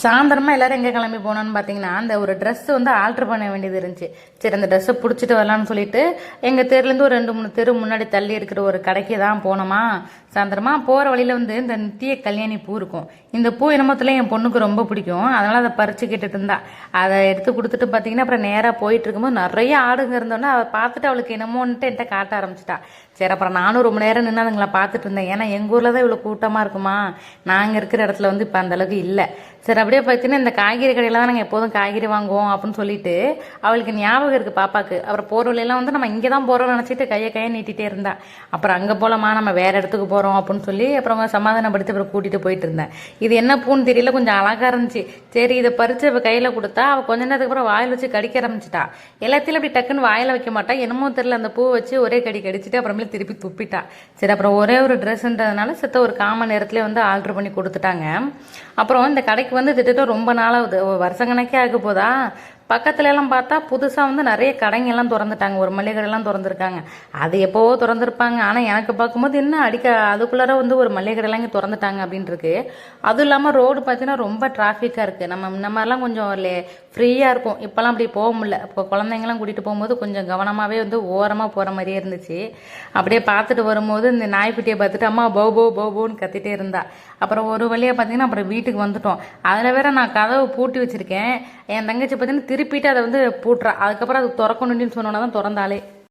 சாயந்தரமா எல்லாரும் எங்கே கிளம்பி போனோம்னு பார்த்தீங்கன்னா அந்த ஒரு ட்ரெஸ் வந்து ஆல்ட்ரு பண்ண வேண்டியது இருந்துச்சு. சரி அந்த ட்ரெஸ்ஸை பிடிச்சிட்டு வரலான்னு சொல்லிட்டு எங்கள் தெருலேருந்து ஒரு 2-3 தெரு முன்னாடி தள்ளி இருக்கிற ஒரு கடைக்கு தான் போனோமா. சாயந்தரமா போகிற வழியில் வந்து இந்த நித்திய கல்யாணி பூ இருக்கும். இந்த பூ இனமத்தில் என் பொண்ணுக்கு ரொம்ப பிடிக்கும். அதனால் அதை பறித்து கேட்டுட்டு இருந்தா. அதை எடுத்து கொடுத்துட்டு பார்த்தீங்கன்னா அப்புறம் நேராக போயிட்டு இருக்கும்போது நிறைய ஆடுங்க இருந்தோன்னே அவள் பார்த்துட்டு அவளுக்கு என்னமோன்ட்டு என்கிட்ட காட்ட ஆரம்பிச்சிட்டா. சரி அப்புறம் நானும் ரொம்ப நேரம் நின்று அதுங்களை பார்த்துட்டு இருந்தேன். ஏன்னா எங்கள் ஊரில் தான் இவ்வளோ கூட்டமாக இருக்குமா, நாங்கள் இருக்கிற இடத்துல வந்து இப்போ அந்தளவுக்கு இல்லை. சரி அப்படியே பார்த்தீங்கன்னா இந்த காய்கறி கடையில் தான் நாங்கள் எப்போதும் காய்கறி வாங்குவோம் அப்படின்னு சொல்லிட்டு அவளுக்கு ஞாபகம் இருக்குது பாப்பாக்கு. அப்புறம் போகிற வழியெல்லாம் வந்து நம்ம இங்கே தான் போகிறோம்னு நினச்சிட்டு கையை நீட்டிகிட்டே இருந்தா. அப்புறம் அங்கே போகலாமா, நம்ம வேறு இடத்துக்கு போகிறோம் அப்படின்னு சொல்லி அப்புறம் சமாதானப்படுத்தி அப்புறம் கூட்டிகிட்டு போயிட்டு இருந்தேன். இது என்ன பூன்னு தெரியல, கொஞ்சம் அழகாக இருந்துச்சு. சரி இதை பறித்து அவள் கையில் கொடுத்தா அவள் கொஞ்ச நேரத்துக்கு அப்புறம் வாயில் வச்சு கடிக்க ஆரம்பிச்சிட்டா. எல்லாத்தையும் அப்படி டக்குன்னு வாயில் வைக்க மாட்டா, என்னமோ தெரியல அந்த பூ வச்சு ஒரே கடிச்சிட்டு அப்புறமே திருப்பி துப்பிட்டா. சரி அப்புறம் ஒரே ஒரு ட்ரெஸ்ன்றதுனால செத்த ஒரு காமன் நேரத்துலேயே வந்து ஆல்ட்ரு பண்ணி கொடுத்துட்டாங்க. அப்புறம் இந்த கடைக்கு வந்து திட்டத்தட்ட ரொம்ப நாளாகுது, வருஷக்கணக்கே ஆக போதா. பக்கத்துல எல்லாம் பார்த்தா புதுசாக வந்து நிறைய கடைங்க எல்லாம் திறந்துட்டாங்க. ஒரு மளிகை கடையெல்லாம் திறந்துருக்காங்க. அது எப்போவோ திறந்துருப்பாங்க. ஆனால் எனக்கு பார்க்கும்போது என்ன அதுக்குள்ளார வந்து ஒரு மளிகை கடையெல்லாம் இங்கே திறந்துட்டாங்க அப்படின்ட்டுருக்கு. அதுவும் இல்லாமல் ரோடு பார்த்தீங்கன்னா ரொம்ப டிராஃபிக்காக இருக்குது. நம்ம இந்த மாதிரிலாம் கொஞ்சம் ஃப்ரீயாக இருக்கும். இப்போல்லாம் அப்படி போக முடியல. இப்போ குழந்தைங்களாம் கூட்டிகிட்டு போகும்போது கொஞ்சம் கவனமாகவே வந்து ஓரமாக போகிற மாதிரியே இருந்துச்சு. அப்படியே பார்த்துட்டு வரும்போது இந்த நாய்க்குட்டியை பார்த்துட்டு அம்மா பௌன்னு கத்திட்டே இருந்தா. அப்புறம் ஒரு வழியாக பார்த்தீங்கன்னா அப்புறம் வீட்டுக்கு வந்துட்டோம். அதில் வேற நான் கதவை பூட்டி வச்சுருக்கேன். என் தங்கச்சி பார்த்தீங்கன்னா திருப்பிட்டு அதை வந்து பூட்டுறா. அதுக்கப்புறம் அது திறக்கணும்னு சொன்னோன்னா தான் திறந்தாலே.